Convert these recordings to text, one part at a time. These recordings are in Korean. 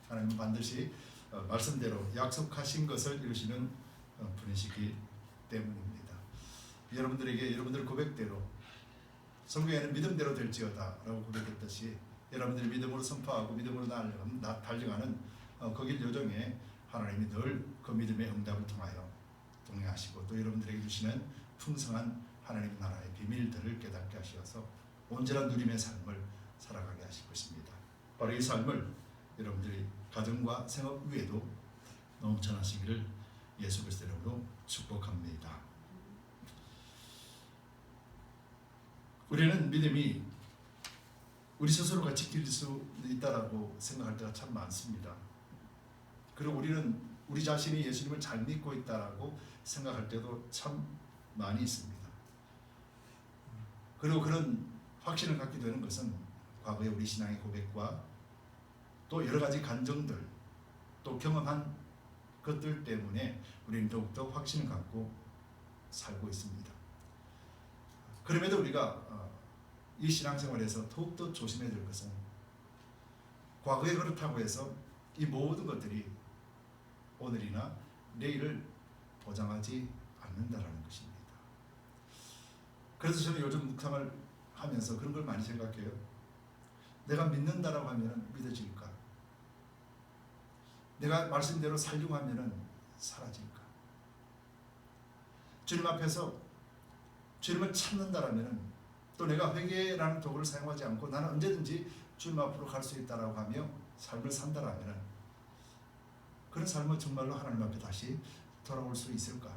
하나님은 반드시 말씀대로 약속하신 것을 이루시는 분이시기 때문입니다. 여러분들에게 여러분들 고백대로 성경에는 믿음대로 될지어다 라고 고백했듯이 여러분들이 믿음으로 선포하고 믿음으로 달려가는 그 길 여정에 하나님이 늘 그 믿음의 응답을 통하여 동행하시고 또 여러분들에게 주시는 풍성한 하나님의 나라의 비밀들을 깨닫게 하셔서 온전한 누림의 삶을 살아가게 하실 것입니다. 바로 이 삶을 여러분들이 가정과 생업 위에도 넘쳐나시기를 예수 그리스도의 이름으로 축복합니다. 우리는 믿음이 우리 스스로가 지킬 수 있다라고 생각할 때가 참 많습니다. 그리고 우리는 우리 자신이 예수님을 잘 믿고 있다라고 생각할 때도 참 많이 있습니다. 그리고 그런 확신을 갖게 되는 것은 과거의 우리 신앙의 고백과 또 여러 가지 간증들 또 경험한 것들 때문에 우리는 더욱더 확신을 갖고 살고 있습니다. 그럼에도 우리가 이 신앙생활에서 더욱더 조심해야 될 것은 과거에 그렇다고 해서 이 모든 것들이 오늘이나 내일을 보장하지 않는다라는 것입니다. 그래서 저는 요즘 묵상을 하면서 그런 걸 많이 생각해요. 내가 믿는다라고 하면 믿어질까? 내가 말씀대로 살려고 하면 사라질까? 주님 앞에서 주님을 찾는다라면 또 내가 회개라는 도구를 사용하지 않고 나는 언제든지 주님 앞으로 갈 수 있다라고 하며 삶을 산다라면 그런 삶은 정말로 하나님 앞에 다시 돌아올 수 있을까?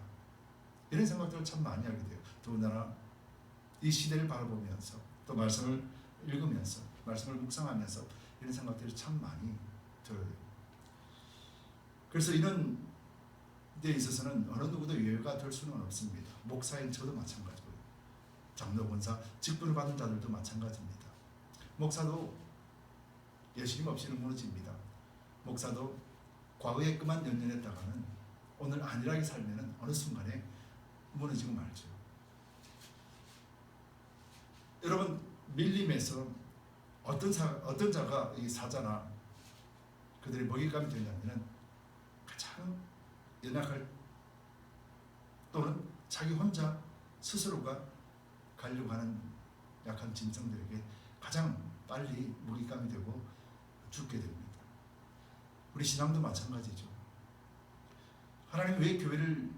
이런 생각들을 참 많이 하게 돼요. 더군다나 이 시대를 바라보면서 또 말씀을 읽으면서 말씀을 묵상하면서 이런 생각들이 참 많이 들어요. 그래서 이런 데 있어서는 어느 누구도 예외가 될 수는 없습니다. 목사인 저도 마찬가지고요. 장로, 권사, 직분을 받은 자들도 마찬가지입니다. 목사도 예수님 없이는 무너집니다. 목사도 과거에 그만 연연했다가는 오늘 안일하게 살면 어느 순간에 무너지고 말죠. 여러분 밀림에서 어떤 자가 이 사자나 그들의 먹잇감이 되냐면 가장 연약할 또는 자기 혼자 스스로가 가려고 하는 약한 짐승들에게 가장 빨리 먹잇감이 되고 죽게 됩니다. 우리 신앙도 마찬가지죠. 하나님은 왜 교회를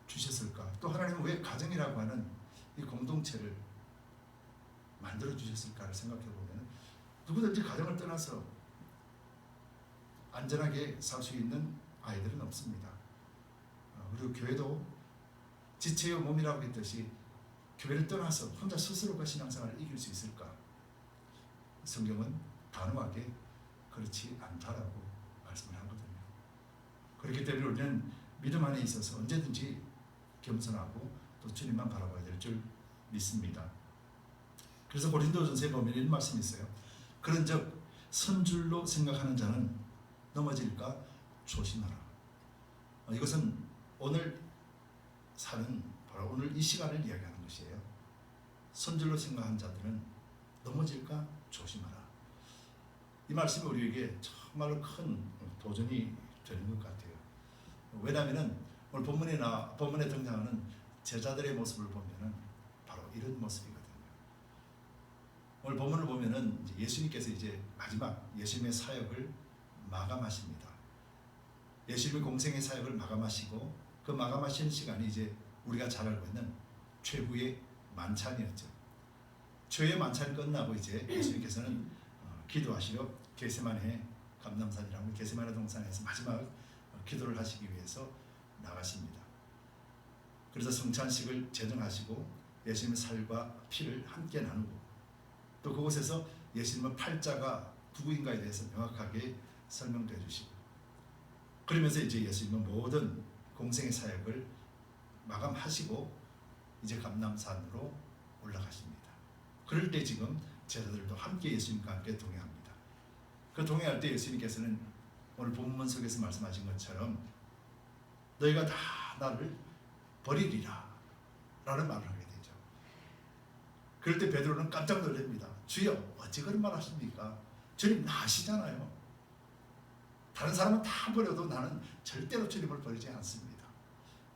주셨을까? 또 하나님은 왜 가정이라고 하는 이 공동체를 만들어 주셨을까를 생각해 보면 누구든지 가정을 떠나서 안전하게 살 수 있는 아이들은 없습니다. 그리고 교회도 지체의 몸이라고 했듯이 교회를 떠나서 혼자 스스로가 신앙생활을 이길 수 있을까? 성경은 단호하게 그렇지 않다라고 말씀을 하거든요. 그렇기 때문에 우리는 믿음 안에 있어서 언제든지 겸손하고 또 주님만 바라봐야 될 줄 믿습니다. 그래서 고린도전서에 보면 이런 말씀이 있어요. 그런즉 선줄로 생각하는 자는 넘어질까 조심하라. 이것은 오늘 사는 바로 오늘 이 시간을 이야기하는 것이에요. 선줄로 생각하는 자들은 넘어질까 조심하라. 이 말씀이 우리에게 정말로 큰 도전이 되는 것 같아요. 왜냐하면 오늘 본문에 등장하는 제자들의 모습을 보면은 바로 이런 모습이거든요. 오늘 본문을 보면은 이제 예수님께서 이제 마지막 예수님의 사역을 마감하십니다. 예수님의 공생의 사역을 마감하시고 그 마감하시는 시간이 이제 우리가 잘 알고 있는 최후의 만찬이었죠. 최후의 만찬이 끝나고 이제 예수님께서는 기도하시러 겟세마네 감람산이라고 겟세마네 동산에서 마지막 기도를 하시기 위해서 나가십니다. 그래서 성찬식을 제정하시고 예수님의 살과 피를 함께 나누고 또 그곳에서 예수님의 팔자가 누구인가에 대해서 명확하게 설명해 주시고 그러면서 이제 예수님은 모든 공생의 사역을 마감하시고 이제 감람산으로 올라가십니다. 그럴 때 지금 제자들도 함께 예수님과 함께 동행합니다. 그 동행할 때 예수님께서는 오늘 본문 속에서 말씀하신 것처럼 너희가 다 나를 버리리라 라는 말을 하게 되죠. 그럴 때 베드로는 깜짝 놀랍니다. 주여 어찌 그런 말 하십니까? 주님 나시잖아요. 다른 사람은 다 버려도 나는 절대로 주님을 버리지 않습니다.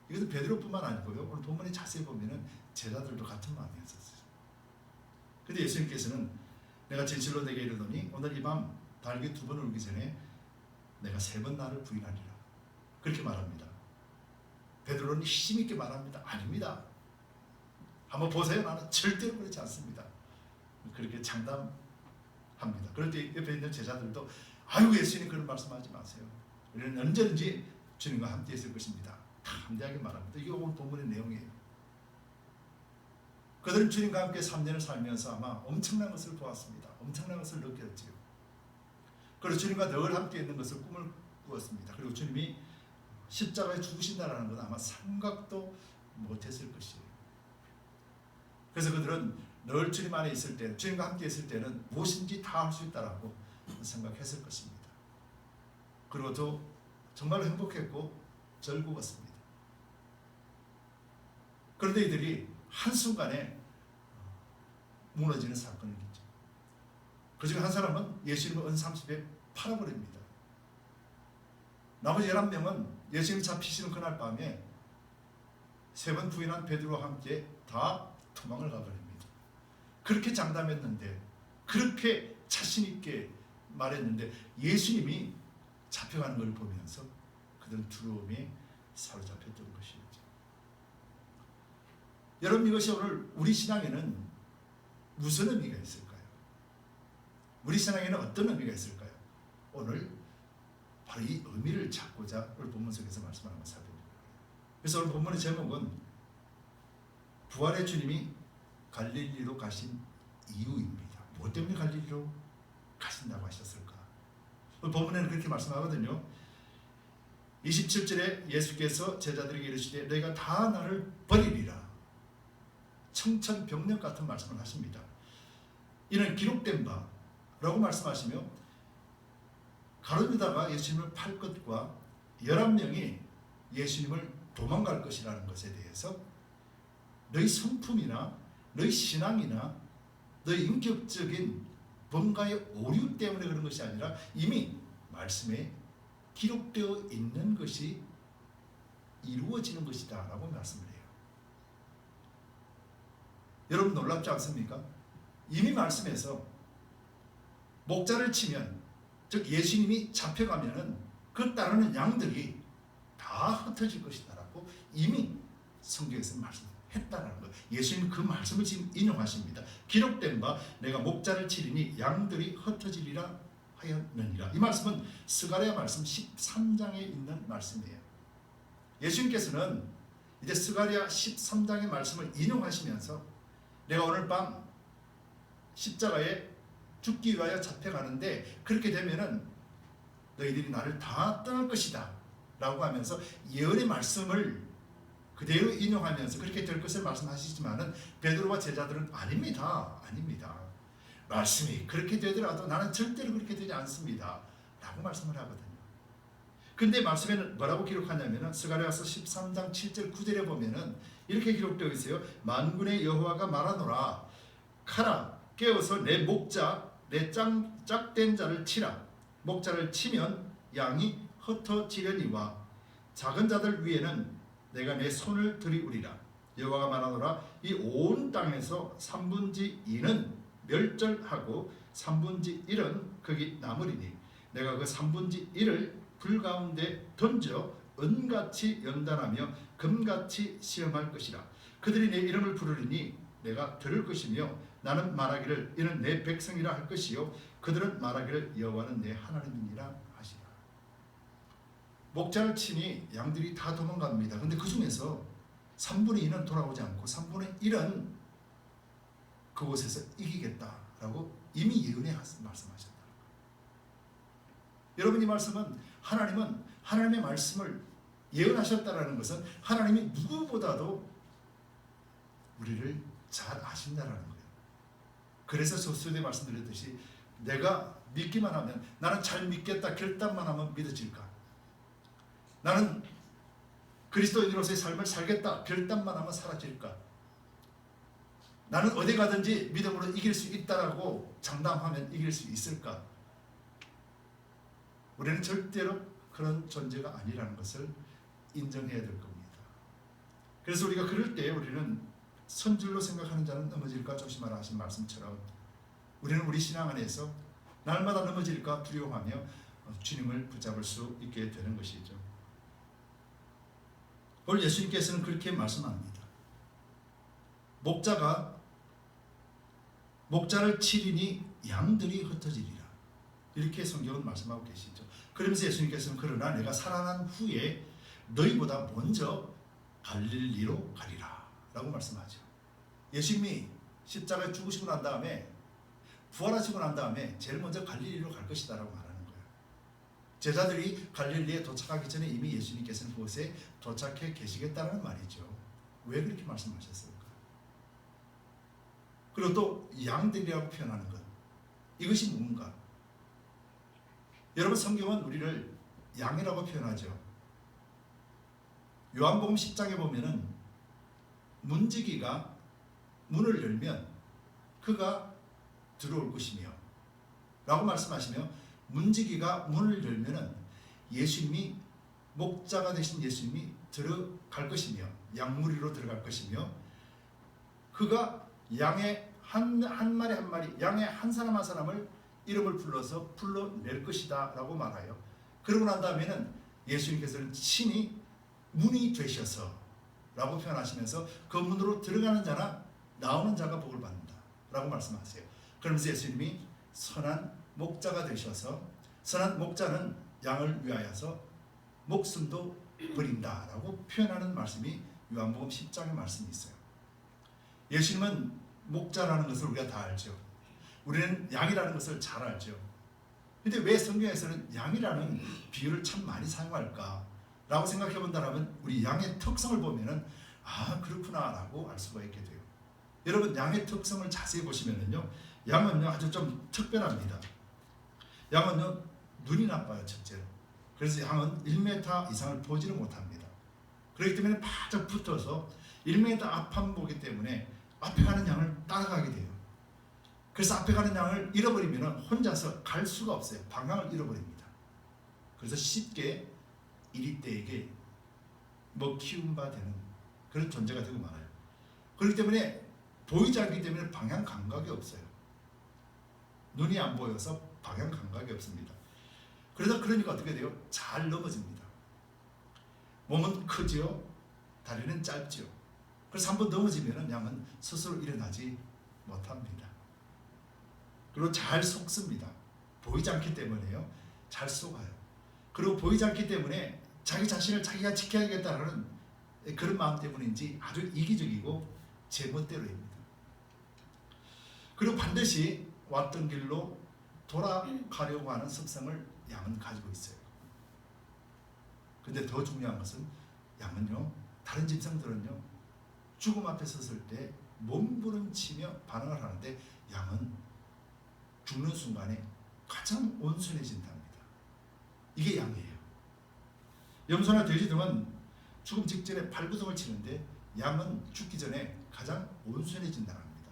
이것은 베드로뿐만 아니고요. 오늘 본문에 자세히 보면은 제자들도 같은 마음이었어요. 근데 예수님께서는 내가 진실로 내게 이르노니 오늘 이 밤 달기 2번 울기 전에 내가 3번 나를 부인하리라. 그렇게 말합니다. 베드로는 힘있게 말합니다. 아닙니다. 한번 보세요. 나는 절대로 그렇지 않습니다. 그렇게 장담합니다. 그럴 때 옆에 있는 제자들도 아유 예수님 그런 말씀하지 마세요. 우리는 언제든지 주님과 함께 있을 것입니다. 담대하게 말합니다. 이게 오늘 본문의 내용이에요. 그들은 주님과 함께 3년을 살면서 아마 엄청난 것을 보았습니다. 엄청난 것을 느꼈지요. 그리고 주님과 늘 함께 있는 것을 꿈을 꾸었습니다. 그리고 주님이 십자가에 죽으신다는 건 아마 생각도 못했을 것이에요. 그래서 그들은 늘 주님 안에 있을 때, 주님과 함께 있을 때는 무엇인지 다 할 수 있다라고 생각했을 것입니다. 그리고 또 정말 행복했고 즐거웠습니다. 그런데 이들이 한순간에 무너지는 사건을 있죠. 그중에 한 사람은 예수님을 은30에 팔아버립니다. 나머지 11명은 예수님 잡히시는 그날 밤에 3번 부인한 베드로와 함께 다 도망을 가버립니다. 그렇게 장담했는데, 그렇게 자신있게 말했는데 예수님이 잡혀가는 걸 보면서 그들은 두려움에 사로잡혔던 것이죠. 여러분, 이것이 오늘 우리 신앙에는 무슨 의미가 있을까요? 우리 신앙에는 어떤 의미가 있을까요? 오늘 바로 이 의미를 찾고자 오늘 본문 속에서 말씀하는 것을 살펴봅니다. 그래서 오늘 본문의 제목은 부활의 주님이 갈릴리로 가신 이유입니다. 무엇 때문에 갈릴리로 가신다고 하셨을까? 오늘 본문에는 그렇게 말씀하거든요. 27절에 예수께서 제자들에게 이르시되 너희가 다 나를 버리리라. 청천벽력 같은 말씀을 하십니다. 이는 기록된 바라고 말씀하시며 가룟유다가 예수님을 팔 것과 11명이 예수님을 도망갈 것이라는 것에 대해서 너희 성품이나 너희 신앙이나 너희 인격적인 뭔가의 오류 때문에 그런 것이 아니라 이미 말씀에 기록되어 있는 것이 이루어지는 것이다 라고 말씀을 해요. 여러분 놀랍지 않습니까? 이미 말씀에서 목자를 치면, 즉 예수님이 잡혀가면은 그 따르는 양들이 다 흩어질 것이다 라고 이미 성경에서 말씀했다라는 거예요. 예수님 그 말씀을 지금 인용하십니다. 기록된 바 내가 목자를 치리니 양들이 흩어지리라 하였느니라. 이 말씀은 스가랴 말씀 13장에 있는 말씀이에요. 예수님께서는 이제 스가랴 13장의 말씀을 인용하시면서 내가 오늘 밤 십자가에 죽기 위하여 잡혀가는데 그렇게 되면은 너희들이 나를 다 떠날 것이다 라고 하면서 예언의 말씀을 그대로 인용하면서 그렇게 될 것을 말씀하시지만은 베드로와 제자들은 아닙니다. 말씀이 그렇게 되더라도 나는 절대로 그렇게 되지 않습니다 라고 말씀을 하거든요. 근데 말씀에는 뭐라고 기록하냐면은 스가랴서 13장 7절 9절에 보면은 이렇게 기록되어 있어요. 만군의 여호와가 말하노라. 가라 깨어서 내 목자 내 짝된 자를 치라. 목자를 치면 양이 흩어지려니와 작은 자들 위에는 내가 내 손을 들이우리라. 여호와가 말하노라. 이 온 땅에서 3분의 2는 멸절하고 3분의 1은 거기 남으리니 내가 그 3분의 1을 불 가운데 던져 은같이 연단하며 금같이 시험할 것이라. 그들이 내 이름을 부르리니 내가 들을 것이며 나는 말하기를 이는 내 백성이라 할 것이요 그들은 말하기를 여호와는 내 하나님이니라 하시라. 목자를 치니 양들이 다 도망갑니다. 근데 그 중에서 3분의 2는 돌아오지 않고 3분의 1은 그곳에서 이기겠다라고 이미 예언해 말씀하셨다. 여러분, 이 말씀은 하나님은 하나님의 말씀을 예언하셨다라는 것은 하나님이 누구보다도 우리를 잘 아신다라는 거예요. 그래서 소수에 말씀드렸듯이 내가 믿기만 하면, 나는 잘 믿겠다 결단만 하면 믿어질까? 나는 그리스도인으로서의 삶을 살겠다 결단만 하면 사라질까? 나는 어디 가든지 믿음으로 이길 수 있다라고 장담하면 이길 수 있을까? 우리는 절대로 그런 존재가 아니라는 것을 인정해야 될 겁니다. 그래서 우리가 그럴 때 우리는 선줄로 생각하는 자는 넘어질까 조심하라 하신 말씀처럼 우리는 우리 신앙 안에서 날마다 넘어질까 두려워하며 주님을 붙잡을 수 있게 되는 것이죠. 오늘 예수님께서는 그렇게 말씀합니다. 목자를 치리니 양들이 흩어지리라. 이렇게 성경은 말씀하고 계시죠. 그러면서 예수님께서는 그러나 내가 살아난 후에 너희보다 먼저 갈릴리로 가리라 라고 말씀하죠. 예수님이 십자가에 죽으시고 난 다음에 부활하시고 난 다음에 제일 먼저 갈릴리로 갈 것이다 라고 말하는 거예요. 제자들이 갈릴리에 도착하기 전에 이미 예수님께서는 그곳에 도착해 계시겠다는 말이죠. 왜 그렇게 말씀하셨을까? 그리고 또 양들이라고 표현하는 것, 이것이 뭔가? 여러분, 성경은 우리를 양이라고 표현하죠. 요한복음 10장에 보면은 문지기가 문을 열면 그가 들어올 것이며 라고 말씀하시며, 문지기가 문을 열면은 예수님이, 목자가 되신 예수님이 들어갈 것이며 양무리로 들어갈 것이며, 그가 양의 한 마리 한 마리, 양의 한 사람 한 사람을 이름을 불러서 불러낼 것이다 라고 말하여, 그러고 난 다음에는 예수님께서는 친히 문이 되셔서 라고 표현하시면서 그 문으로 들어가는 자나 나오는 자가 복을 받는다 라고 말씀하세요. 그러면서 예수님이 선한 목자가 되셔서, 선한 목자는 양을 위하여서 목숨도 버린다 라고 표현하는 말씀이 요한복음 10장의 말씀이 있어요. 예수님은 목자라는 것을 우리가 다 알죠. 우리는 양이라는 것을 잘 알죠. 근데 왜 성경에서는 양이라는 비유를 참 많이 사용할까 라고 생각해 본다면, 우리 양의 특성을 보면은 그렇구나 라고 알 수가 있게 돼요. 여러분, 양의 특성을 자세히 보시면은요, 양은요 아주 좀 특별합니다. 양은요 눈이 나빠요, 첫째로. 그래서 양은 1m 이상을 보지를 못합니다. 그렇기 때문에 바짝 붙어서 1m 앞만 보기 때문에 앞에 가는 양을 따라가게 돼요. 그래서 앞에 가는 양을 잃어버리면 혼자서 갈 수가 없어요. 방향을 잃어버립니다. 그래서 쉽게 이리떼에게 먹히운 바 되는 그런 존재가 되고 말아요. 그렇기 때문에 보이지 않기 때문에 방향 감각이 없어요. 눈이 안 보여서 방향 감각이 없습니다. 그러니까 어떻게 돼요? 잘 넘어집니다. 몸은 크지요, 다리는 짧지요. 그래서 한번 넘어지면 양은 스스로 일어나지 못합니다. 그리고 잘 속습니다. 보이지 않기 때문에요. 잘 속아요. 그리고 보이지 않기 때문에 자기 자신을 자기가 지켜야겠다는 그런 마음 때문인지 아주 이기적이고 제멋대로입니다. 그리고 반드시 왔던 길로 돌아가려고 하는 습성을 양은 가지고 있어요. 근데 더 중요한 것은 양은요, 다른 짐승들은요 죽음 앞에 섰을 때 몸부림치며 반응을 하는데, 양은 죽는 순간에 가장 온순해진답니다. 이게 양이에요. 염소나 돼지 등은 죽음 직전에 발구석을 치는데, 양은 죽기 전에 가장 온순해진다는 겁니다.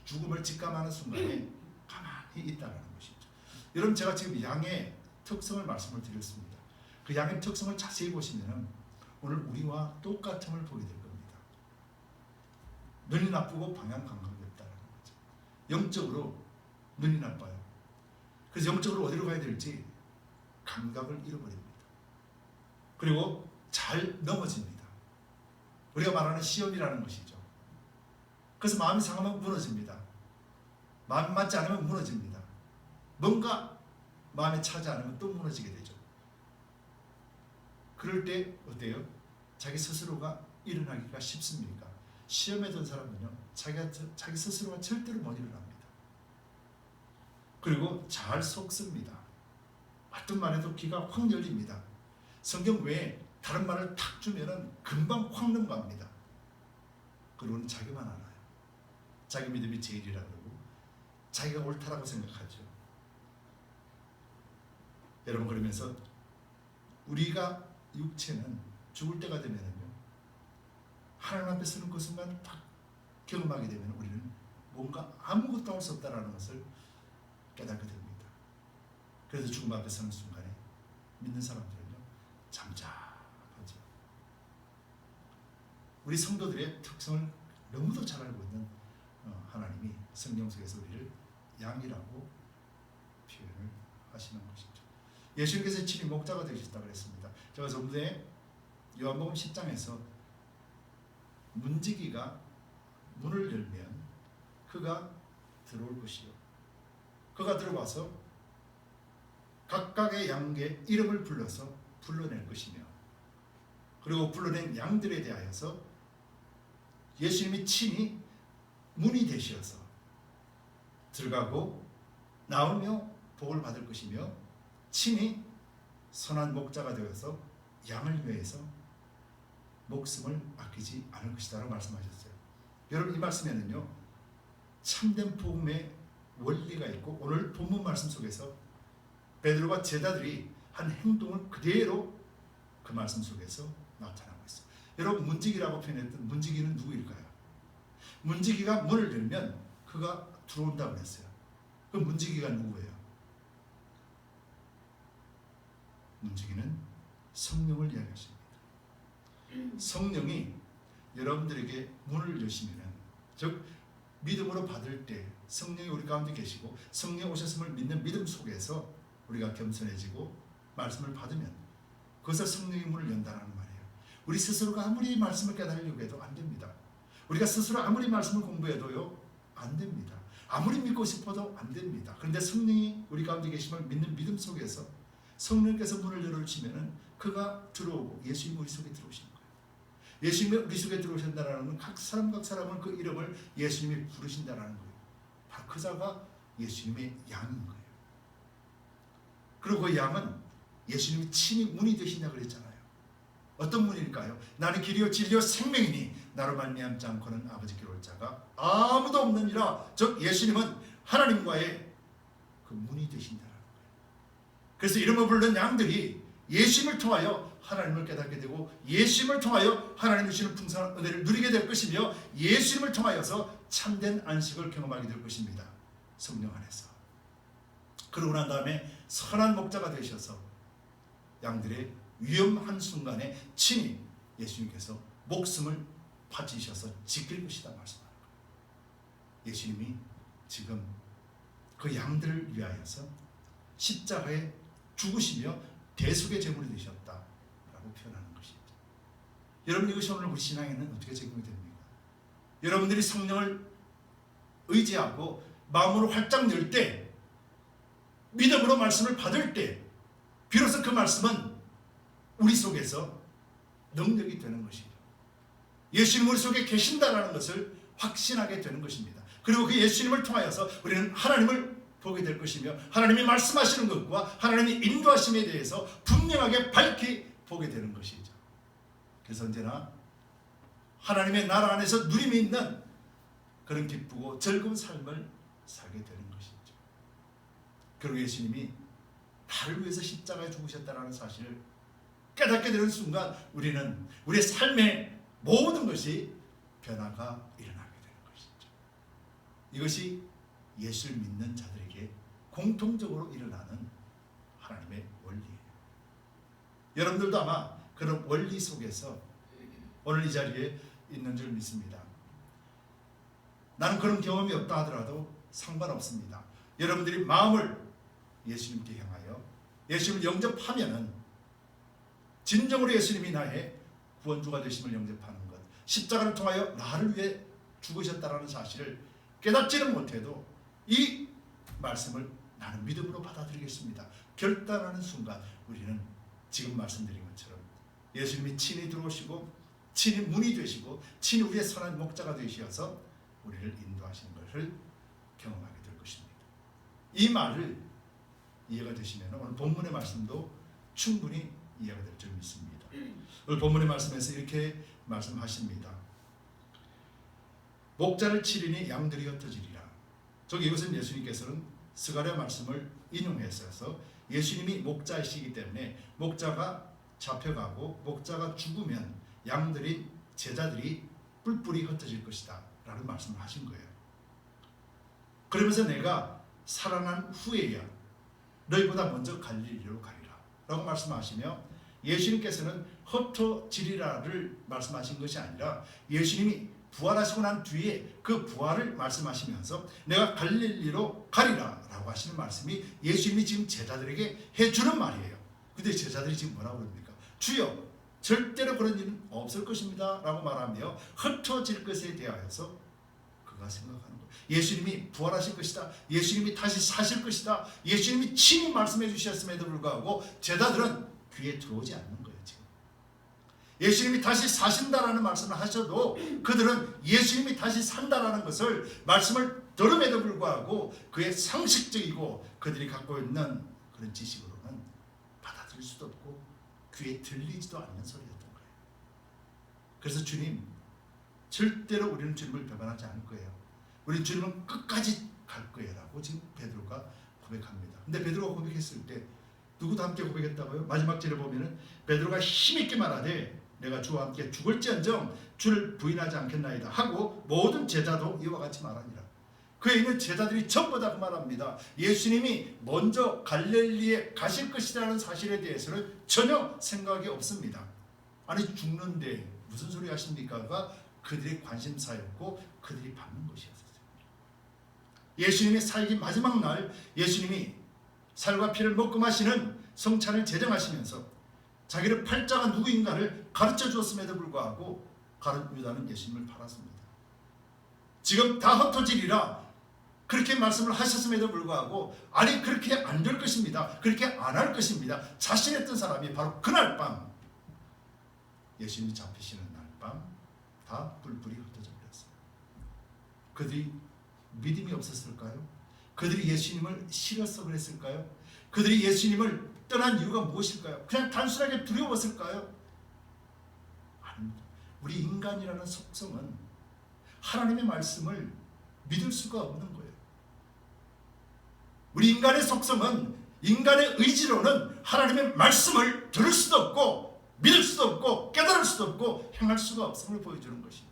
죽음을 직감하는 순간에 가만히 있다는 것이죠. 여러분, 제가 지금 양의 특성을 말씀을 드렸습니다. 그 양의 특성을 자세히 보시면 오늘 우리와 똑같음을 보게 될 겁니다. 눈이 나쁘고 방향 감각이 없다는 거죠. 영적으로 눈이 나빠요. 그래서 영적으로 어디로 가야 될지 감각을 잃어버립니다. 그리고 잘 넘어집니다. 우리가 말하는 시험이라는 것이죠. 그래서 마음이 상하면 무너집니다. 마음이 맞지 않으면 무너집니다. 뭔가 마음에 차지 않으면 또 무너지게 되죠. 그럴 때 어때요? 자기 스스로가 일어나기가 쉽습니까? 시험에 든 사람은요, 자기 스스로가 절대로 못 일어납니다. 그리고 잘 속습니다. 어떤 말에도 귀가 확 열립니다. 성경 외에 다른 말을 탁 주면은 금방 확 넘어갑니다. 그리고는 자기만 알아요. 자기 믿음이 제일이라 그러고 자기가 옳다라고 생각하죠. 여러분, 그러면서 우리가 육체는 죽을 때가 되면은요, 하나님 앞에 서는 그 순간 딱 경험하게 되면 우리는 뭔가 아무것도 할 수 없다라는 것을 깨닫게 됩니다. 그래서 죽음 앞에 서는 순간에 믿는 사람들은요 잠잠하죠. 우리 성도들의 특성을 너무도 잘 알고 있는 하나님이 성경 속에서 우리를 양이라고 표현을 하시는 것이죠. 예수님께서 친히 목자가 되셨다고 그랬습니다. 제가 좀 전에 요한복음 10장에서 문지기가 문을 열면 그가 들어올 것이요 그가 들어와서 각각의 양의 이름을 불러서 불러낼 것이며 그리고 불러낸 양들에 대하여서 예수님이 친히 문이 되셔서 들어가고 나오며 복을 받을 것이며 친히 선한 목자가 되어서 양을 위해서 목숨을 아끼지 않을 것이다 라고 말씀하셨어요. 여러분 이 말씀에는요 참된 복음의 원리가 있고 오늘 본문 말씀 속에서 베드로와 제자들이 한 행동을 그대로 그 말씀 속에서 나타나고 있어요. 여러분 문지기라고 표현했던 문지기는 누구일까요? 문지기가 문을 열면 그가 들어온다고 그랬어요. 그 문지기가 누구예요? 문지기는 성령을 이야기하십니다. 성령이 여러분들에게 문을 여시면은 즉 믿음으로 받을 때 성령이 우리 가운데 계시고 성령 오셨음을 믿는 믿음 속에서 우리가 겸손해지고 말씀을 받으면 그것을 성령의 문을 연다라는 말이에요. 우리 스스로가 아무리 말씀을 깨달으려고 해도 안 됩니다. 우리가 스스로 아무리 말씀을 공부해도요 안 됩니다. 아무리 믿고 싶어도 안 됩니다. 그런데 성령이 우리 가운데 계심을 믿는 믿음 속에서 성령께서 문을 열어주시면은 그가 들어오고 예수님이 우리 속에 들어오시는 거예요. 예수님이 우리 속에 들어오신다라는 건 각 사람을 그 이름을 예수님이 부르신다라는 거예요. 바로 그 자가 예수님의 양인 거예요. 그리고 그 양은 예수님이 친히 문이 되신다 그랬잖아요. 어떤 문일까요? 나는 길이요 진리요 생명이니 나로 말미암지 않고는 아버지께로 올 자가 아무도 없느니라. 즉 예수님은 하나님과의 그 문이 되신다라는 거예요. 그래서 이름을 부르는 양들이 예수님을 통하여 하나님을 깨닫게 되고 예수님을 통하여 하나님 주시는 풍성한 은혜를 누리게 될 것이며 예수님을 통하여서 참된 안식을 경험하게 될 것입니다. 성령 안에서. 그러고 난 다음에 선한 목자가 되셔서 양들의 위험한 순간에 친히 예수님께서 목숨을 바치셔서 지킬 것이다 말씀하는 거예요. 예수님이 지금 그 양들을 위하여서 십자가에 죽으시며 대속의 제물이 되셨다라고 표현하는 것이죠. 여러분 이것이 오늘 우리 신앙에는 어떻게 적용이 됩니까? 여러분들이 성령을 의지하고 마음으로 활짝 열 때 믿음으로 말씀을 받을 때 비로소 그 말씀은 우리 속에서 능력이 되는 것이죠. 예수님 우리 속에 계신다라는 것을 확신하게 되는 것입니다. 그리고 그 예수님을 통하여서 우리는 하나님을 보게 될 것이며 하나님이 말씀하시는 것과 하나님이 인도하심에 대해서 분명하게 밝히 보게 되는 것이죠. 그래서 언제나 하나님의 나라 안에서 누림이 있는 그런 기쁘고 즐거운 삶을 살게 되는 것이죠. 그리고 예수님이 나를 위해서 십자가에 죽으셨다는 사실을 깨닫게 되는 순간 우리는 우리의 삶의 모든 것이 변화가 일어나게 되는 것이죠. 이것이 예수를 믿는 자들에게 공통적으로 일어나는 하나님의 원리예요. 여러분들도 아마 그런 원리 속에서 오늘 이 자리에 있는 줄 믿습니다. 나는 그런 경험이 없다 하더라도 상관없습니다. 여러분들이 마음을 예수님께 향하여 예수님을 영접하면은 진정으로 예수님이 나의 구원주가 되심을 영접하는 것, 십자가를 통하여 나를 위해 죽으셨다라는 사실을 깨닫지는 못해도 이 말씀을 나는 믿음으로 받아들이겠습니다. 결단하는 순간 우리는 지금 말씀드린 것처럼 예수님이 친히 들어오시고 친히 문이 되시고 친히 우리의 선한 목자가 되셔서 우리를 인도하시는 것을 경험하게 될 것입니다. 이 말을 이해가 되시면 오늘 본문의 말씀도 충분히 이해가 될 줄 믿습니다. 오늘 본문의 말씀에서 이렇게 말씀하십니다. 목자를 치리니 양들이 흩어지리라. 즉 이것은 예수님께서는 스가랴 말씀을 인용해서 예수님이 목자이시기 때문에 목자가 잡혀가고 목자가 죽으면 양들이 제자들이 뿔뿔이 흩어질 것이다 라는 말씀을 하신 거예요. 그러면서 내가 살아난 후에야 너희보다 먼저 갈릴리로 가리라. 라고 말씀하시며, 예수님께서는 흩어지리라를 말씀하신 것이 아니라 예수님이 부활하시고 난 뒤에 그 부활을 말씀하시면서 내가 갈릴리로 가리라 라고 하시는 말씀이 예수님이 지금 제자들에게 해주는 말이에요. 근데 제자들이 지금 뭐라고 그럽니까? 주여, 절대로 그런 일은 없을 것입니다 라고 말하며 흩어질 것에 대하여서 그가 생각하는 거예요. 예수님이 부활하실 것이다, 예수님이 다시 사실 것이다, 예수님이 친히 말씀해 주셨음에도 불구하고 제자들은 귀에 들어오지 않는 거예요. 지금 예수님이 다시 사신다라는 말씀을 하셔도 그들은 예수님이 다시 산다라는 것을 말씀을 들음에도 불구하고 그의 상식적이고 그들이 갖고 있는 그런 지식으로는 받아들일 수도 없고 귀에 들리지도 않는 소리였던 거예요. 그래서 주님, 절대로 우리는 주님을 배반하지 않을 거예요. 우리 주님은 끝까지 갈 거예요 라고 지금 베드로가 고백합니다. 근데 베드로가 고백했을 때 누구도 함께 고백했다고요? 마지막 절에 보면은 베드로가 힘있게 말하되 내가 주와 함께 죽을지언정 주를 부인하지 않겠나이다 하고 모든 제자도 이와 같이 말하니라. 그에 있는 제자들이 전부 다 그 말합니다. 예수님이 먼저 갈릴리에 가실 것이라는 사실에 대해서는 전혀 생각이 없습니다. 아니 죽는데 무슨 소리 하십니까가 그들의 관심사였고 그들이 받는 것이었어요. 예수님의 사역의 마지막 날 예수님이 살과 피를 먹고 마시는 성찬을 제정하시면서 자기를 팔자가 누구인가를 가르쳐 주었음에도 불구하고 가룟 유다는 예수님을 팔았습니다. 지금 다 흩어지리라 그렇게 말씀을 하셨음에도 불구하고 아니 그렇게 안 될 것입니다, 그렇게 안 할 것입니다 자신했던 사람이 바로 그날 밤 예수님이 잡히시는 날 밤 다 뿔뿔이 흩어져 버렸어요. 그들이 믿음이 없었을까요? 그들이 예수님을 싫어서 그랬을까요? 그들이 예수님을 떠난 이유가 무엇일까요? 그냥 단순하게 두려웠을까요? 아닙니다. 우리 인간이라는 속성은 하나님의 말씀을 믿을 수가 없는 거예요. 우리 인간의 속성은 인간의 의지로는 하나님의 말씀을 들을 수도 없고 믿을 수도 없고 깨달을 수도 없고 행할 수가 없음을 보여주는 것이죠.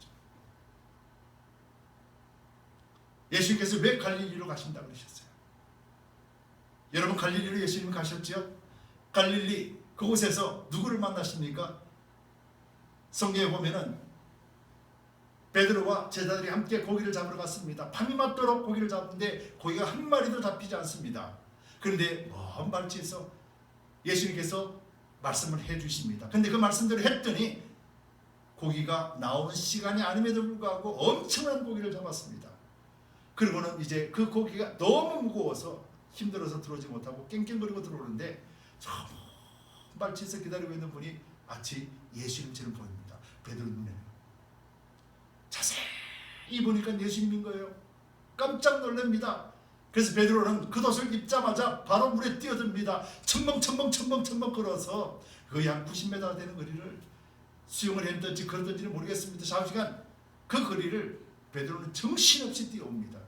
예수님께서 왜 갈릴리로 가신다고 그러셨어요? 여러분 갈릴리로 예수님이 가셨죠? 갈릴리 그곳에서 누구를 만나십니까? 성경에 보면은 베드로와 제자들이 함께 고기를 잡으러 갔습니다. 밤이 맞도록 고기를 잡는데 고기가 한 마리도 잡히지 않습니다. 그런데 먼 발치에서 예수님께서 말씀을 해주십니다. 근데 그 말씀대로 했더니 고기가 나오는 시간이 아님에도 불구하고 엄청난 고기를 잡았습니다. 그리고는 이제 그 고기가 너무 무거워서 힘들어서 들어오지 못하고 깽깽거리고 들어오는데 발치에서 기다리고 있는 분이 마치 예수님처럼 보입니다. 베드로 눈에는. 자세히 보니까 예수님인 거예요. 깜짝 놀랍니다. 그래서 베드로는 겉옷을 입자마자 바로 물에 뛰어듭니다. 첨벙 걸어서 거의 한 90m 되는 거리를 수영을 했든지 걸었든지는 모르겠습니다. 좌우시간 그 거리를 베드로는 정신없이 뛰어옵니다.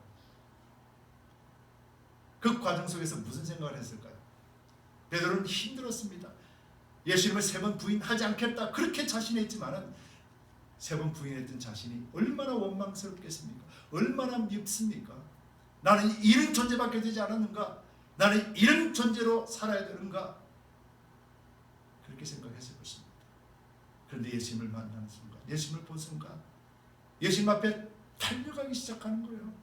그 과정 속에서 무슨 생각을 했을까요? 베드로는 힘들었습니다. 예수님을 3번 부인하지 않겠다 그렇게 자신했지만은 3번 부인했던 자신이 얼마나 원망스럽겠습니까? 얼마나 밉습니까? 나는 이런 존재밖에 되지 않았는가? 나는 이런 존재로 살아야 되는가? 그렇게 생각했을 것입니다. 그런데 예수님을 만나는 순간, 예수님을 본 순간 예수님 앞에 달려가기 시작하는 거예요.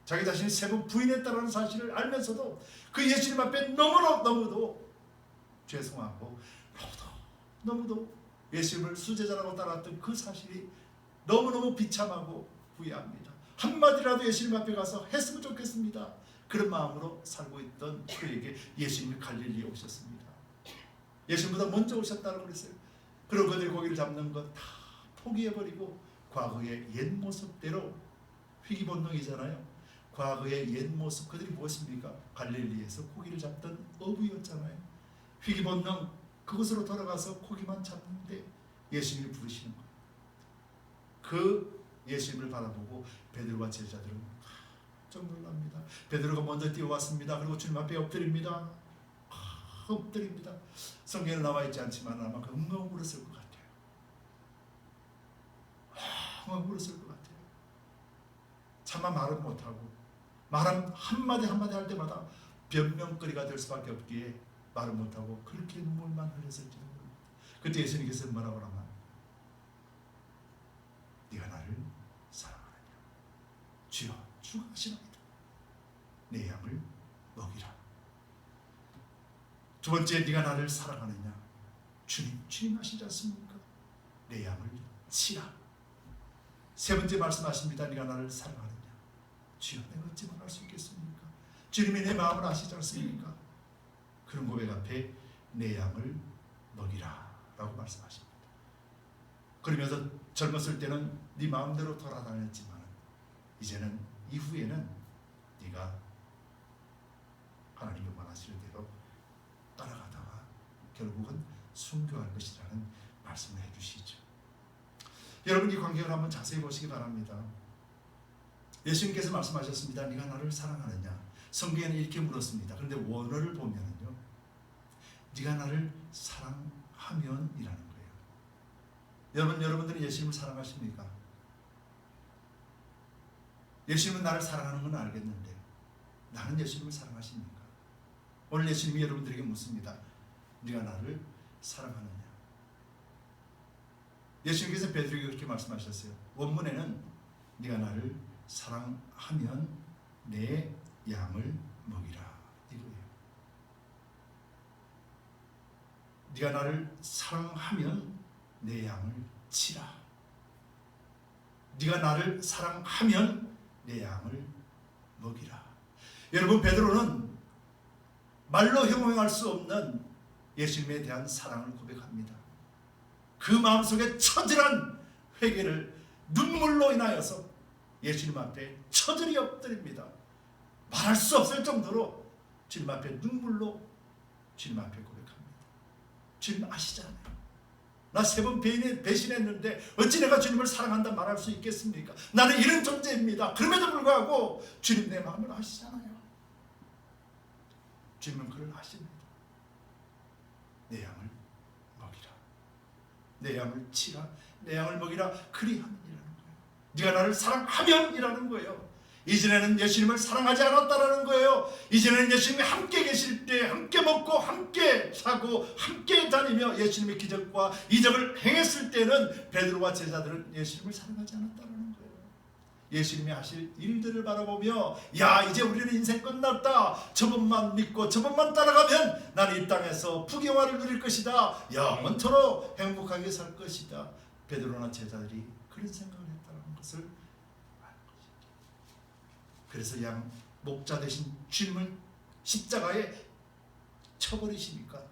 자기 자신이 3번 부인했다는 사실을 알면서도 그 예수님 앞에 너무도 죄송하고 너무도 예수님을 수제자라고 따랐던 그 사실이 너무너무 비참하고 후회합니다. 한마디라도 예수님 앞에 가서 했으면 좋겠습니다. 그런 마음으로 살고 있던 그에게 예수님이 갈릴리에 오셨습니다. 예수님보다 먼저 오셨다고 그랬어요. 그리고 그들이 고기를 잡는 것 다 포기해버리고 과거의 옛 모습대로, 희귀본능이잖아요. 과거의 옛 모습, 그들이 무엇입니까? 갈릴리에서 고기를 잡던 어부였잖아요. 희귀본능, 그곳으로 돌아가서 고기만 잡는데 예수님이 부르시는 거예요. 그 예수님을 바라보고 베드로와 제자들은 깜짝 놀랍니다. 베드로가 먼저 뛰어왔습니다. 그리고 주님 앞에 엎드립니다. 엎드립니다. 성경에 나와 있지 않지만 아마 엉엉 울었을 것 같아요. 엉엉 울었을 것 같아요. 차마 말은 못하고 말 한마디 할 때마다 변명거리가 될 수밖에 없기에 말은 못하고 그렇게 눈물만 흘렸을지도 모릅니다. 그때 예수님께서 뭐라고 하나? 네가 나를 사랑하느냐? 주여, 주가 하시나이다. 내 양을 먹이라. 두 번째, 네가 나를 사랑하느냐? 주님 하시지 않습니까? 내 양을 치라. 세 번째 말씀하십니다. 네가 나를 사랑하느냐? 주여, 내가 어찌 말할 수 있겠습니까? 주님이 내 마음을 아시지 않습니까? 그런 고백 앞에 내 양을 먹이라 라고 말씀하십니다. 그러면서 젊었을 때는 네 마음대로 돌아다녔지만 이제는 이후에는 네가 하나님이 원하시는 대로 따라가다가 결국은 순교할 것이라는 말씀을 해주시죠. 여러분, 이 관계를 한번 자세히 보시기 바랍니다. 예수님께서 말씀하셨습니다. 네가 나를 사랑하느냐? 성경에는 이렇게 물었습니다. 그런데 원어를 보면은요, 네가 나를 사랑하면 이라는 거예요. 여러분들은 예수님을 사랑하십니까? 예수님은 나를 사랑하는 건 알겠는데 나는 예수님을 사랑하십니까? 오늘 예수님이 여러분들에게 묻습니다. 네가 나를 사랑하느냐? 예수님께서 베드로에게 그렇게 말씀하셨어요. 원문에는 네가 나를 사랑하면 내 양을 먹이라 이거예요. 네가 나를 사랑하면 내 양을 치라. 네가 나를 사랑하면 내 양을 먹이라. 여러분, 베드로는 말로 형용할 수 없는 예수님에 대한 사랑을 고백합니다. 그 마음속에 처절한 회개를 눈물로 인하여서 예수님 앞에 처절히 엎드립니다. 말할 수 없을 정도로 주님 앞에 눈물로 주님 앞에 고백합니다. 주님 아시잖아요. 나 3번 배신했는데 어찌 내가 주님을 사랑한다 말할 수 있겠습니까? 나는 이런 존재입니다. 그럼에도 불구하고 주님 내 마음을 아시잖아요. 주님은 그걸 아십니다. 내 양을 먹이라. 내 양을 치라. 내 양을 먹이라. 그리함이라는 거예요. 네가 나를 사랑하면 이라는 거예요. 이전에는 예수님을 사랑하지 않았다라는 거예요. 이전에는 예수님이 함께 계실 때 함께 먹고 함께 사고 함께 다니며 예수님의 기적과 이적을 행했을 때는 베드로와 제자들은 예수님을 사랑하지 않았다라는 거예요. 예수님이 하실 일들을 바라보며 야, 이제 우리는 인생 끝났다. 저분만 믿고 저분만 따라가면 나는 이 땅에서 부귀영화를 누릴 것이다. 영원토록 행복하게 살 것이다. 베드로나 제자들이 그런 생각을 했다는 것을 그래서 양 목자 되신 주님을 십자가에 쳐버리시니까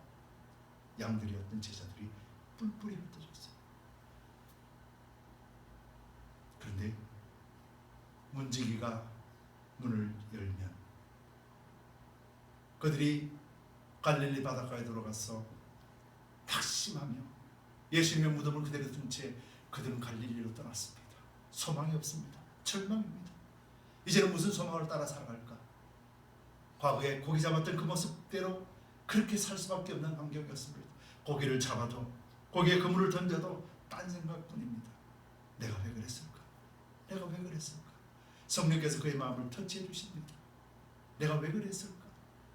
양들이었던 제자들이 뿔뿔이 흩어졌어요. 그런데 문지기가 문을 열면 그들이 갈릴리 바닷가에 들어가서 낙심하며 예수님의 무덤을 그대로 둔 채 그들은 갈릴리로 떠났습니다. 소망이 없습니다. 절망입니다. 이제는 무슨 소망을 따라 살아갈까? 과거에 고기 잡았던 그 모습대로 그렇게 살 수밖에 없는 환경이었습니다. 고기를 잡아도 고기에 그물을 던져도 딴 생각뿐입니다. 내가 왜 그랬을까? 내가 왜 그랬을까? 성령께서 그의 마음을 터치해 주십니다. 내가 왜 그랬을까?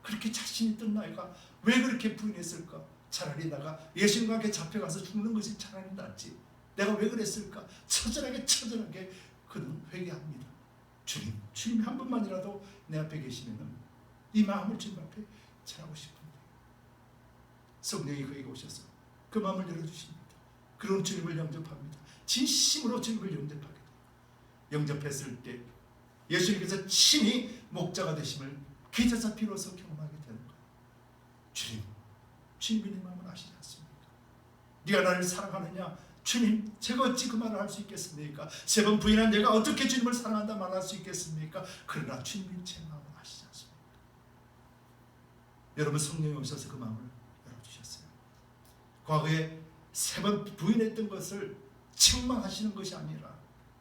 그렇게 자신 있던 나이가 왜 그렇게 부인했을까? 차라리 내가 예수님과 함께 잡혀가서 죽는 것이 차라리 낫지. 내가 왜 그랬을까? 처절하게 그는 회개합니다. 주님 한 번만이라도 내 앞에 계시면은 이 마음을 주님 앞에 전하고 싶은데 성령이 그에게 오셔서 그 마음을 열어주십니다. 그럼 주님을 영접합니다. 진심으로 주님을 영접하게 돼요. 영접했을 때 예수님께서 친히 목자가 되심을 기저사 비로소 경험하게 되는 거예요. 주님이 내 마음을 아시지 않습니까? 네가 나를 사랑하느냐? 주님, 제가 어찌 그 말을 할 수 있겠습니까? 3번 부인한 내가 어떻게 주님을 사랑한다 말할 수 있겠습니까? 그러나 주님이 제 마음을 아시지 않습니까? 여러분, 성령이 오셔서 그 마음을 열어주셨어요. 과거에 3번 부인했던 것을 책망하시는 것이 아니라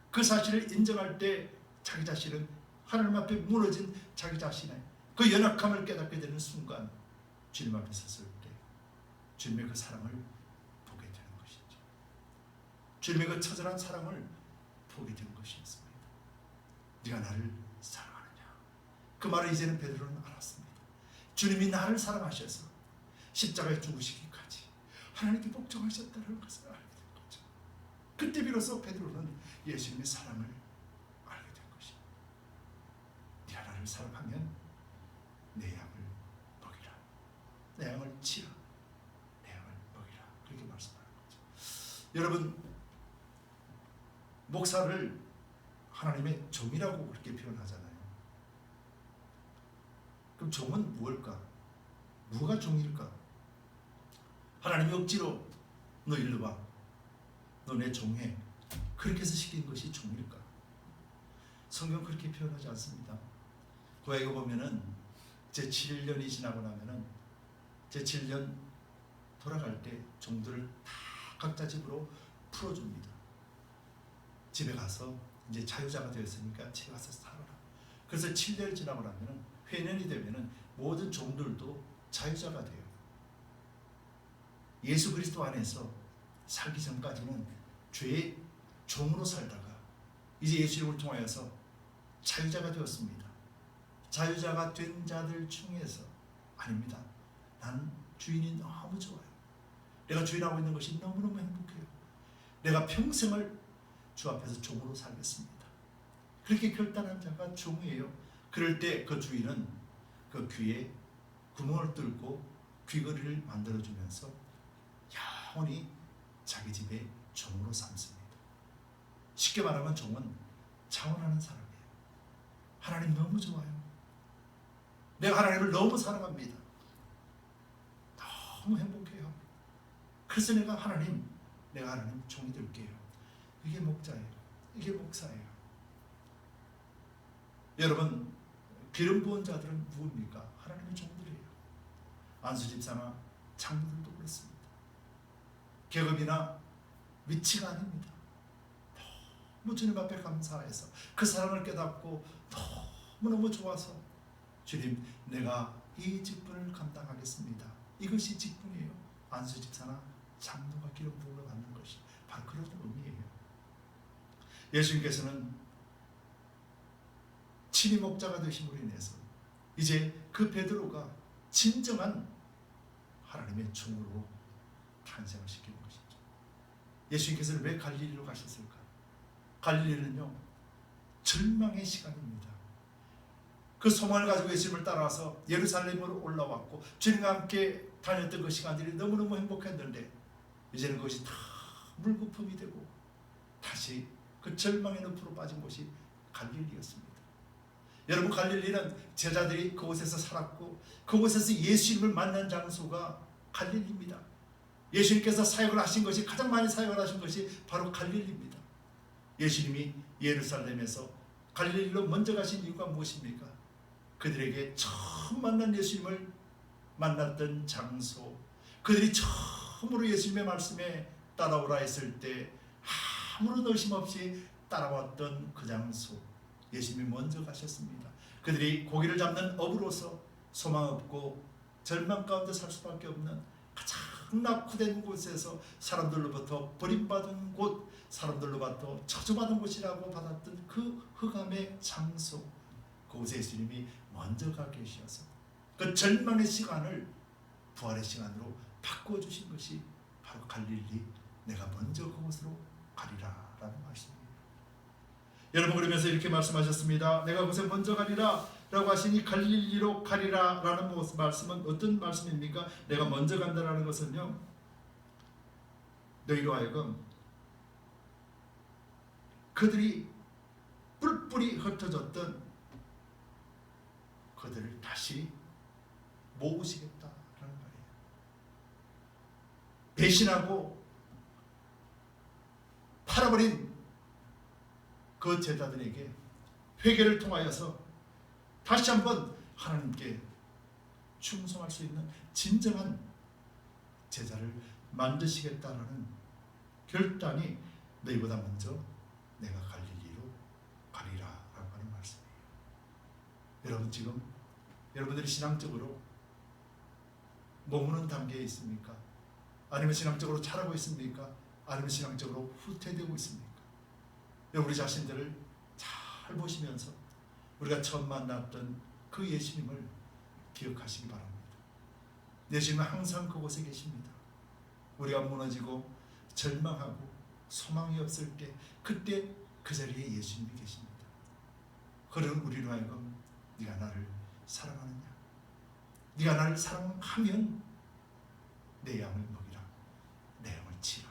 그 사실을 인정할 때 자기 자신은 하나님 앞에 무너진 자기 자신의 그 연약함을 깨닫게 되는 순간 주님 앞에 섰을 때 주님의 그 사랑을 보게 되는 것이죠. 주님의 그 처절한 사랑을 보게 된 것이었습니다. 네가 나를 사랑하느냐? 그 말을 이제는 베드로는 알았습니다. 주님이 나를 사랑하셔서 십자가에 죽으시기까지 하나님께 복종하셨다는 것을 알게 된 거죠. 그때 비로소 베드로는 예수님의 사랑을 알게 된 것입니다. 네 하나님을 사랑하면 내 양을 먹이라, 내 양을 치라, 내 양을 먹이라, 그렇게 말씀하는 거죠. 여러분, 목사를 하나님의 종이라고 그렇게 표현하잖아요. 그럼 종은 무엇일까? 누가 종일까? 하나님이 억지로 너 일로 와, 너 내 종해, 그렇게 해서 시킨 것이 종일까? 성경 그렇게 표현하지 않습니다. 구약에 보면은 제7년이 지나고 나면은 제7년 돌아갈 때 종들을 다 각자 집으로 풀어줍니다. 집에 가서 이제 자유자가 되었으니까 집에 가서 살아라. 그래서 7년이 지나고 나면은 회년이 되면은 모든 종들도 자유자가 돼요. 예수 그리스도 안에서 살기 전까지는 죄의 종으로 살다가 이제 예수 이름을 통하여서 자유자가 되었습니다. 자유자가 된 자들 중에서 아닙니다. 나는 주인이 너무 좋아요. 내가 주인하고 있는 것이 너무너무 행복해요. 내가 평생을 주 앞에서 종으로 살겠습니다. 그렇게 결단한 자가 종이에요. 그럴 때 그 주인은 그 귀에 구멍을 뚫고 귀걸이를 만들어주면서 영원히 자기 집의 종으로 삼습니다. 쉽게 말하면 종은 자원하는 사람이에요. 하나님 너무 좋아요. 내가 하나님을 너무 사랑합니다. 너무 행복해요. 그래서 내가 하나님 종이 될게요. 이게 목자예요. 이게 목사예요. 여러분, 기름 부은 자들은 누굽니까? 하나님의 종들이에요. 안수집사나 장로들도 그렇습니다. 계급이나 위치가 아닙니다. 너무 주님 앞에 감사해서 그 사랑을 깨닫고 너무너무 좋아서 주님, 내가 이 직분을 감당하겠습니다. 이것이 직분이에요. 안수집사나 장로가 기름 부음을 받는 것이 바로 그런 의미예요. 예수님께서는 친히 목자가 되심으로 인해서 이제 그 베드로가 진정한 하나님의 종으로 탄생을 시키는 것이죠. 예수님께서는 왜 갈릴리로 가셨을까? 갈릴리는요, 절망의 시간입니다. 그 소망을 가지고 예수님을 따라와서 예루살렘으로 올라왔고 주님과 함께 다녔던 그 시간들이 너무너무 행복했는데 이제는 그것이 다 물거품이 되고 다시 그 절망의 늪으로 빠진 곳이 갈릴리였습니다. 여러분, 갈릴리는 제자들이 그곳에서 살았고 그곳에서 예수님을 만난 장소가 갈릴리입니다. 예수님께서 사역을 하신 것이, 가장 많이 사역을 하신 것이 바로 갈릴리입니다. 예수님이 예루살렘에서 갈릴리로 먼저 가신 이유가 무엇입니까? 그들에게 처음 만난 예수님을 만났던 장소, 그들이 처음으로 예수님의 말씀에 따라오라 했을 때 아무런 의심 없이 따라왔던 그 장소, 예수님이 먼저 가셨습니다. 그들이 고기를 잡는 업으로서 소망 없고 절망 가운데 살 수밖에 없는 가장 낙후된 곳에서 사람들로부터 버림받은 곳, 사람들로부터 저주받은 곳이라고 받았던 그 흑암의 장소, 그곳에 예수님이 먼저 가 계셔서 그 절망의 시간을 부활의 시간으로 바꿔주신 것이 바로 갈릴리, 내가 먼저 그곳으로 가리라 라는 말씀입니다. 여러분, 그러면서 이렇게 말씀하셨습니다. 내가 그곳에 먼저 가리라 라고 하시니 갈릴리로 가리라 라는 말씀은 어떤 말씀입니까? 내가 먼저 간다라는 것은요, 너희로 하여금 그들이 뿔뿔이 흩어졌던 그들을 다시 모으시겠다라는 말이에요. 배신하고 팔아버린 그 제자들에게 회개를 통하여서 다시 한번 하나님께 충성할 수 있는 진정한 제자를 만드시겠다라는 결단이 너희보다 먼저 내가 갈릴리로 가리라 라고 하는 말씀이에요. 여러분, 지금 여러분들이 신앙적으로 머무는 단계에 있습니까? 아니면 신앙적으로 잘하고 있습니까? 아니면 신앙적으로 후퇴되고 있습니까? 우리 자신들을 잘 보시면서 우리가 처음 만났던 그 예수님을 기억하시기 바랍니다. 예수님은 항상 그곳에 계십니다. 우리가 무너지고 절망하고 소망이 없을 때, 그때 그 자리에 예수님이 계십니다. 그런 우리로 하여금 네가 나를 사랑하느냐, 네가 나를 사랑하면 내 양을 먹이라, 내 양을 치라,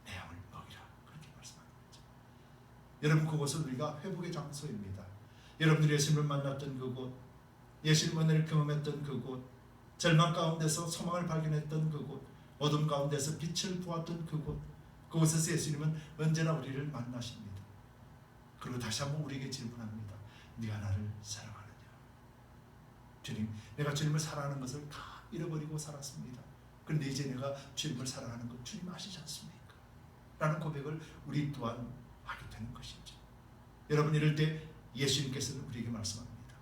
내 양을 먹이라, 그렇게 말씀하는 거죠. 여러분, 그곳은 우리가 회복의 장소입니다. 여러분들이 예수님을 만났던 그곳, 예수님 은혜를 경험했던 그곳, 절망 가운데서 소망을 발견했던 그곳, 어둠 가운데서 빛을 보았던 그곳, 그곳에서 예수님은 언제나 우리를 만나십니다. 그리고 다시 한번 우리에게 질문합니다. 네가 나를 사랑하느냐? 주님, 내가 주님을 사랑하는 것을 다 잃어버리고 살았습니다. 그런데 이제 내가 주님을 사랑하는 것 주님 아시지 않습니까? 라는 고백을 우리 또한 하게 되는 것이죠. 여러분, 이럴 때 예수님께서는 우리에게 말씀합니다.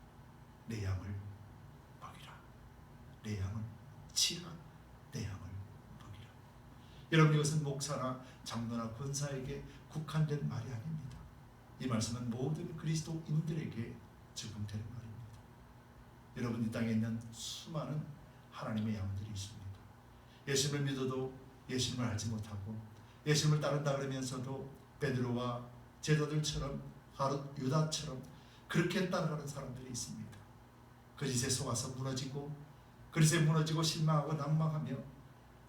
내 양을 먹이라, 내 양을 치라, 내 양을 먹이라. 여러분, 이것은 목사나 장로나 권사에게 국한된 말이 아닙니다. 이 말씀은 모든 그리스도인들에게 적용되는 말입니다. 여러분, 이 땅에 있는 수많은 하나님의 양들이 있습니다. 예수님을 믿어도 예수님을 알지 못하고, 예수님을 따른다 그러면서도 베드로와 제자들처럼, 유다처럼 그렇게 따라가는 사람들이 있습니다. 거짓에 속아서 무너지고, 그릇에 무너지고 실망하고 낭망하며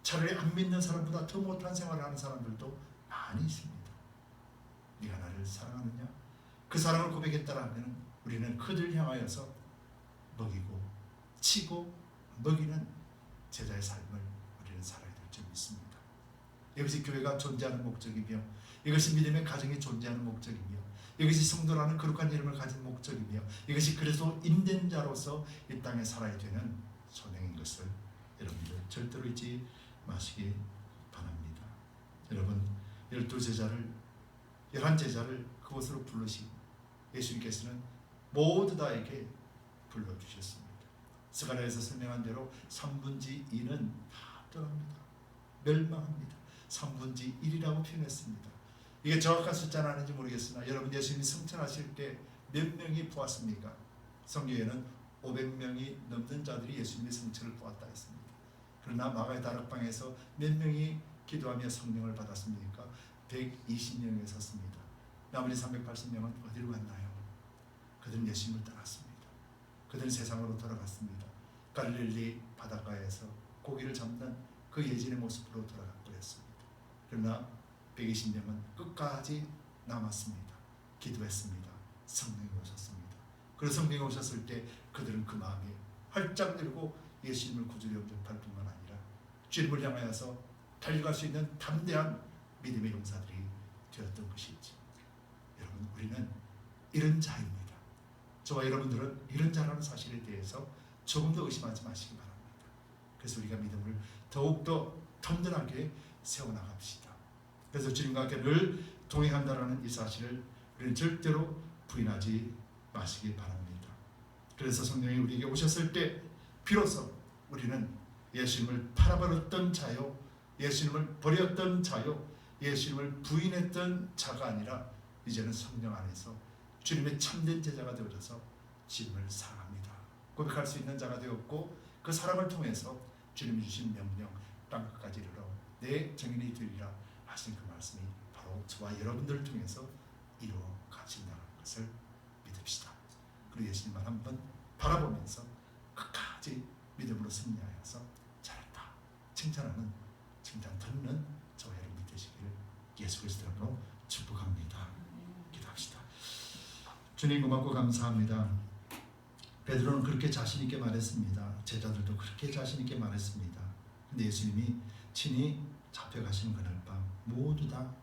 차라리 안 믿는 사람보다 더 못한 생활을 하는 사람들도 많이 있습니다. 네가 나를 사랑하느냐? 그 사랑을 고백했다라면 우리는 그들 향하여서 먹이고 치고 먹이는 제자의 삶을 우리는 살아야 될 줄 믿습니다. 이것이 교회가 존재하는 목적이며, 이것이 믿음의 가정이 존재하는 목적이며, 이것이 성도라는 거룩한 이름을 가진 목적이며, 이것이 그래서 인된 자로서 이 땅에 살아야 되는 소명인 것을 여러분들 절대로 잊지 마시기 바랍니다. 여러분, 11제자를 그곳으로 부르시고 예수님께서는 모두 다에게 불러주셨습니다. 스가랴에서 설명한 대로 3분의 2는 다 떠납니다. 멸망합니다. 3분의 1이라고 표현했습니다. 이게 정확한 숫자는 아닌지 모르겠으나 여러분, 예수님이 승천하실 때 몇 명이 보았습니까? 성경에는 500명이 넘는 자들이 예수님의 승천을 보았다 했습니다. 그러나 마가의 다락방에서 몇 명이 기도하며 성령을 받았습니까? 120명이 섰습니다. 나머지 380명은 어디로 갔나요? 그들은 예수님을 떠났습니다. 그들은 세상으로 돌아갔습니다. 갈릴리 바닷가에서 고기를 잡는 그 예전의 모습으로 돌아갔고 했습니다. 그러나 120명은 끝까지 남았습니다. 기도했습니다. 성령이 오셨습니다. 그래서 성령이 오셨을 때 그들은 그 마음에 활짝 열고 예수님을 구주로 영접할 뿐만 아니라 주님을 향하여서 달려갈 수 있는 담대한 믿음의 용사들이 되었던 것이지. 여러분, 우리는 이런 자입니다. 저와 여러분들은 이런 자라는 사실에 대해서 조금 더 의심하지 마시기 바랍니다. 그래서 우리가 믿음을 더욱더 튼튼하게 세워나갑시다. 그래서 주님과 함께 늘 동행한다는 이 사실을 우리는 절대로 부인하지 마시기 바랍니다. 그래서 성령이 우리에게 오셨을 때 비로소 우리는 예수님을 팔아버렸던 자요, 예수님을 버렸던 자요, 예수님을 부인했던 자가 아니라 이제는 성령 안에서 주님의 참된 제자가 되어져서 주님을 사랑합니다 고백할 수 있는 자가 되었고, 그 사랑을 통해서 주님이 주신 명령 땅끝까지 이르러 내 정인이 되리라 하신 그 말씀이 바로 저와 여러분들을 통해서 이루어가신다는 것을 믿읍시다. 그리고 예수님만 한번 바라보면서 끝까지 믿음으로 승리하여서 잘했다 칭찬하는, 칭찬 듣는 저와 여러분이 되시기를 예수 그리스도 이름으로 축복합니다. 기도합시다. 주님, 고맙고 감사합니다. 베드로는 그렇게 자신 있게 말했습니다. 제자들도 그렇게 자신 있게 말했습니다. 근데 예수님이 친히 잡혀가시는 그날 밤 모두 다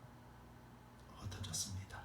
흩어졌습니다.